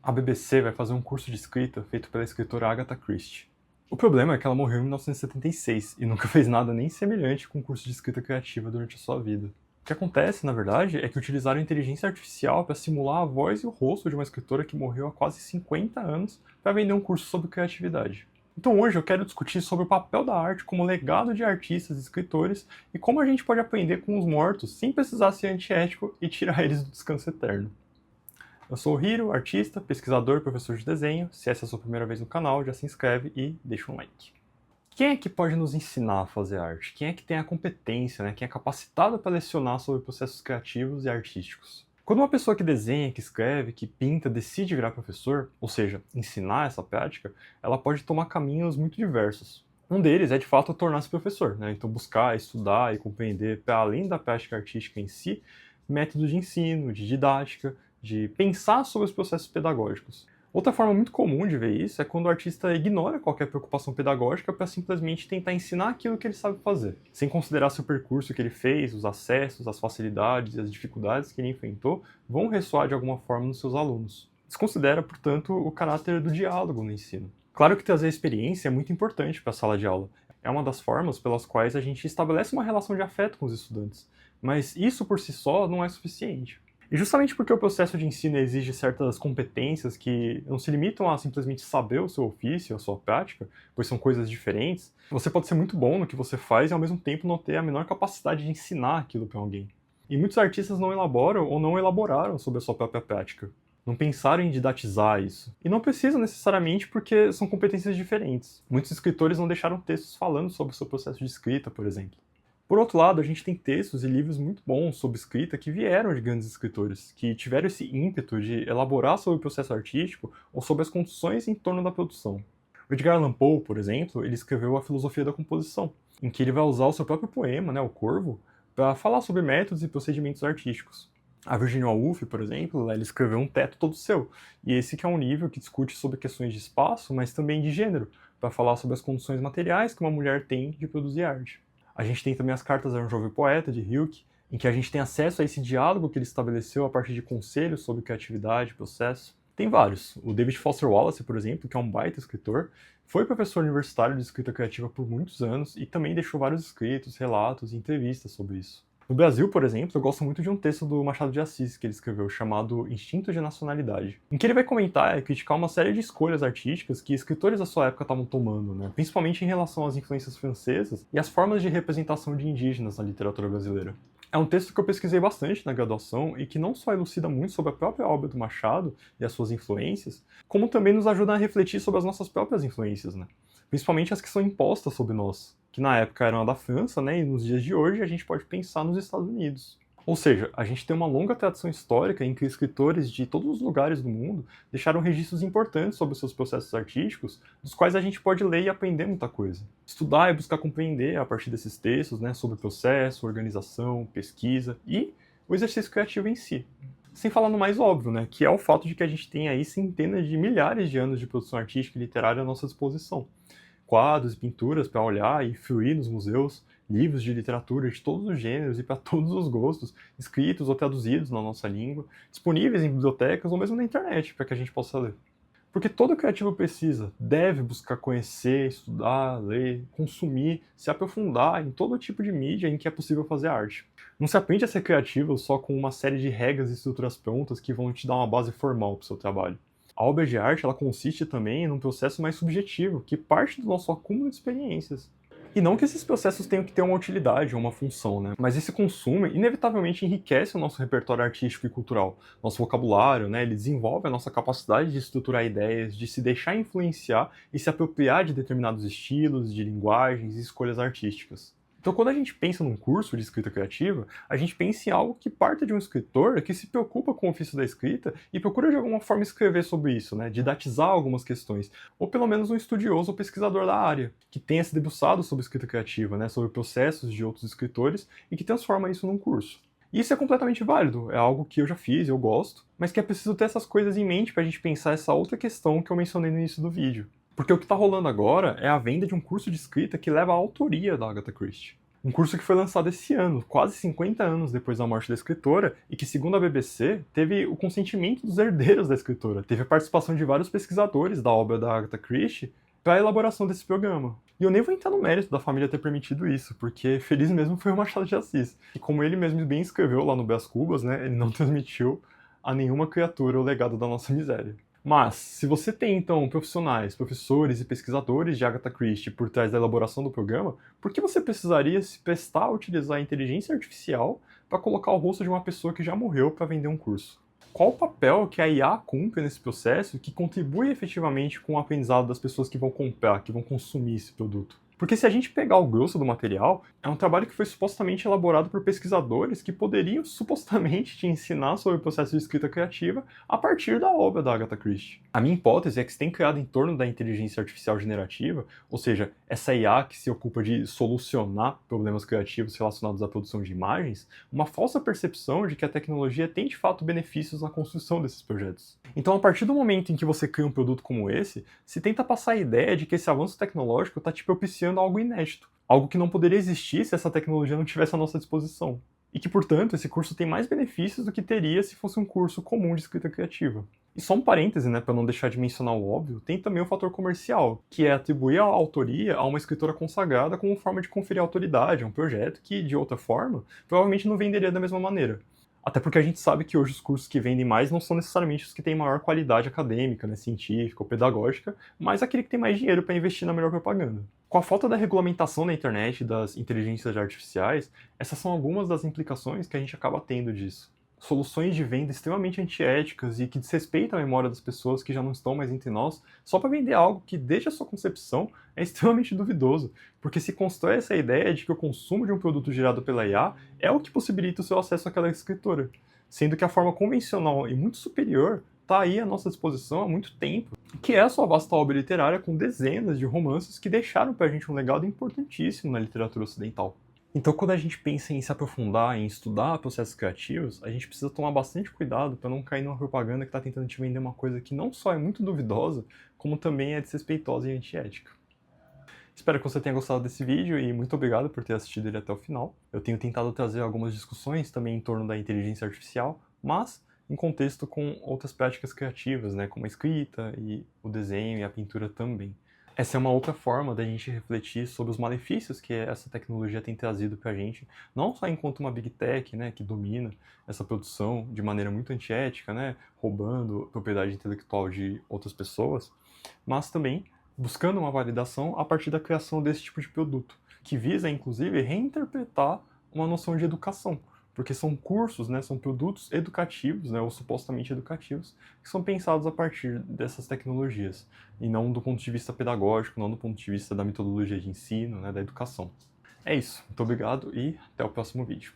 A BBC vai fazer um curso de escrita feito pela escritora Agatha Christie. O problema é que ela morreu em 1976 e nunca fez nada nem semelhante com um curso de escrita criativa durante a sua vida. O que acontece, na verdade, é que utilizaram inteligência artificial para simular a voz e o rosto de uma escritora que morreu há quase 50 anos para vender um curso sobre criatividade. Então hoje eu quero discutir sobre o papel da arte como legado de artistas e escritores e como a gente pode aprender com os mortos sem precisar ser antiético e tirar eles do descanso eterno. Eu sou o Hiro, artista, pesquisador e professor de desenho. Se essa é a sua primeira vez no canal, já se inscreve e deixa um like. Quem é que pode nos ensinar a fazer arte? Quem é que tem a competência, né? Quem é capacitado para lecionar sobre processos criativos e artísticos? Quando uma pessoa que desenha, que escreve, que pinta, decide virar professor, ou seja, ensinar essa prática, ela pode tomar caminhos muito diversos. Um deles é, de fato, tornar-se professor, né? Então buscar, estudar e compreender, para além da prática artística em si, métodos de ensino, de didática, de pensar sobre os processos pedagógicos. Outra forma muito comum de ver isso é quando o artista ignora qualquer preocupação pedagógica para simplesmente tentar ensinar aquilo que ele sabe fazer, sem considerar se o percurso que ele fez, os acessos, as facilidades e as dificuldades que ele enfrentou vão ressoar de alguma forma nos seus alunos. Desconsidera, portanto, o caráter do diálogo no ensino. Claro que trazer experiência é muito importante para a sala de aula. É uma das formas pelas quais a gente estabelece uma relação de afeto com os estudantes, mas isso por si só não é suficiente. E justamente porque o processo de ensino exige certas competências que não se limitam a simplesmente saber o seu ofício, a sua prática, pois são coisas diferentes, você pode ser muito bom no que você faz e ao mesmo tempo não ter a menor capacidade de ensinar aquilo para alguém. E muitos artistas não elaboram ou não elaboraram sobre a sua própria prática. Não pensaram em didatizar isso. E não precisam necessariamente porque são competências diferentes. Muitos escritores não deixaram textos falando sobre o seu processo de escrita, por exemplo. Por outro lado, a gente tem textos e livros muito bons sobre escrita que vieram de grandes escritores, que tiveram esse ímpeto de elaborar sobre o processo artístico ou sobre as condições em torno da produção. O Edgar Allan Poe, por exemplo, ele escreveu A Filosofia da Composição, em que ele vai usar o seu próprio poema, né, O Corvo, para falar sobre métodos e procedimentos artísticos. A Virginia Woolf, por exemplo, ela escreveu Um Teto Todo Seu, e esse que é um livro que discute sobre questões de espaço, mas também de gênero, para falar sobre as condições materiais que uma mulher tem de produzir arte. A gente tem também as Cartas a um Jovem Poeta, de Hilke, em que a gente tem acesso a esse diálogo que ele estabeleceu a partir de conselhos sobre criatividade e processo. Tem vários. O David Foster Wallace, por exemplo, que é um baita escritor, foi professor universitário de escrita criativa por muitos anos e também deixou vários escritos, relatos e entrevistas sobre isso. No Brasil, por exemplo, eu gosto muito de um texto do Machado de Assis que ele escreveu, chamado Instinto de Nacionalidade, em que ele vai comentar e criticar uma série de escolhas artísticas que escritores da sua época estavam tomando, né? Principalmente em relação às influências francesas e às formas de representação de indígenas na literatura brasileira. É um texto que eu pesquisei bastante na graduação e que não só elucida muito sobre a própria obra do Machado e as suas influências, como também nos ajuda a refletir sobre as nossas próprias influências, né? Principalmente as que são impostas sobre nós, que na época eram a da França, né, e nos dias de hoje a gente pode pensar nos Estados Unidos. Ou seja, a gente tem uma longa tradição histórica em que escritores de todos os lugares do mundo deixaram registros importantes sobre os seus processos artísticos, dos quais a gente pode ler e aprender muita coisa. Estudar e buscar compreender a partir desses textos, né, sobre processo, organização, pesquisa e o exercício criativo em si. Sem falar no mais óbvio, né, que é o fato de que a gente tem aí centenas de milhares de anos de produção artística e literária à nossa disposição. Quadros e pinturas para olhar e fruir nos museus, livros de literatura de todos os gêneros e para todos os gostos, escritos ou traduzidos na nossa língua, disponíveis em bibliotecas ou mesmo na internet para que a gente possa ler. Porque todo criativo precisa, deve buscar conhecer, estudar, ler, consumir, se aprofundar em todo tipo de mídia em que é possível fazer arte. Não se aprende a ser criativo só com uma série de regras e estruturas prontas que vão te dar uma base formal para o seu trabalho. A obra de arte ela consiste também num processo mais subjetivo, que parte do nosso acúmulo de experiências. E não que esses processos tenham que ter uma utilidade ou uma função, né? Mas esse consumo inevitavelmente enriquece o nosso repertório artístico e cultural, nosso vocabulário, né? Ele desenvolve a nossa capacidade de estruturar ideias, de se deixar influenciar e se apropriar de determinados estilos, de linguagens e escolhas artísticas. Então, quando a gente pensa num curso de escrita criativa, a gente pensa em algo que parta de um escritor que se preocupa com o ofício da escrita e procura de alguma forma escrever sobre isso, né? Didatizar algumas questões, ou pelo menos um estudioso ou pesquisador da área, que tenha se debruçado sobre escrita criativa, né? Sobre processos de outros escritores e que transforma isso num curso. E isso é completamente válido, é algo que eu já fiz, eu gosto, mas que é preciso ter essas coisas em mente para a gente pensar essa outra questão que eu mencionei no início do vídeo. Porque o que está rolando agora é a venda de um curso de escrita que leva à autoria da Agatha Christie. Um curso que foi lançado esse ano, quase 50 anos depois da morte da escritora, e que, segundo a BBC, teve o consentimento dos herdeiros da escritora. Teve a participação de vários pesquisadores da obra da Agatha Christie para a elaboração desse programa. E eu nem vou entrar no mérito da família ter permitido isso, porque feliz mesmo foi o Machado de Assis. E como ele mesmo bem escreveu lá no Brás Cubas, né, ele não transmitiu a nenhuma criatura o legado da nossa miséria. Mas, se você tem, então, profissionais, professores e pesquisadores de Agatha Christie por trás da elaboração do programa, por que você precisaria se prestar a utilizar a inteligência artificial para colocar o rosto de uma pessoa que já morreu para vender um curso? Qual o papel que a IA cumpre nesse processo que contribui efetivamente com o aprendizado das pessoas que vão comprar, que vão consumir esse produto? Porque se a gente pegar o grosso do material, é um trabalho que foi supostamente elaborado por pesquisadores que poderiam supostamente te ensinar sobre o processo de escrita criativa a partir da obra da Agatha Christie. A minha hipótese é que se tem criado em torno da inteligência artificial generativa, ou seja, essa IA que se ocupa de solucionar problemas criativos relacionados à produção de imagens, uma falsa percepção de que a tecnologia tem de fato benefícios na construção desses projetos. Então, a partir do momento em que você cria um produto como esse, se tenta passar a ideia de que esse avanço tecnológico está te propiciando algo inédito, algo que não poderia existir se essa tecnologia não tivesse à nossa disposição. E que, portanto, esse curso tem mais benefícios do que teria se fosse um curso comum de escrita criativa. E só um parêntese, né, para não deixar de mencionar o óbvio, tem também o fator comercial, que é atribuir a autoria a uma escritora consagrada como forma de conferir autoridade a um projeto que, de outra forma, provavelmente não venderia da mesma maneira. Até porque a gente sabe que hoje os cursos que vendem mais não são necessariamente os que têm maior qualidade acadêmica, né, científica ou pedagógica, mas aquele que tem mais dinheiro para investir na melhor propaganda. Com a falta da regulamentação da internet e das inteligências artificiais, essas são algumas das implicações que a gente acaba tendo disso. Soluções de venda extremamente antiéticas e que desrespeitam a memória das pessoas que já não estão mais entre nós, só para vender algo que, desde a sua concepção, é extremamente duvidoso, porque se constrói essa ideia de que o consumo de um produto gerado pela IA é o que possibilita o seu acesso àquela escritora, sendo que a forma convencional e muito superior está aí à nossa disposição há muito tempo, que é a sua vasta obra literária com dezenas de romances que deixaram para a gente um legado importantíssimo na literatura ocidental. Então, quando a gente pensa em se aprofundar, em estudar processos criativos, a gente precisa tomar bastante cuidado para não cair numa propaganda que está tentando te vender uma coisa que não só é muito duvidosa, como também é desrespeitosa e antiética. Espero que você tenha gostado desse vídeo e muito obrigado por ter assistido ele até o final. Eu tenho tentado trazer algumas discussões também em torno da inteligência artificial, mas em contexto com outras práticas criativas, né, como a escrita e o desenho e a pintura também. Essa é uma outra forma da gente refletir sobre os malefícios que essa tecnologia tem trazido para a gente, não só enquanto uma big tech, né, que domina essa produção de maneira muito antiética, né, roubando propriedade intelectual de outras pessoas, mas também buscando uma validação a partir da criação desse tipo de produto, que visa, inclusive, reinterpretar uma noção de educação. Porque são cursos, né, são produtos educativos, né, ou supostamente educativos, que são pensados a partir dessas tecnologias, e não do ponto de vista pedagógico, não do ponto de vista da metodologia de ensino, né, da educação. É isso, muito obrigado e até o próximo vídeo.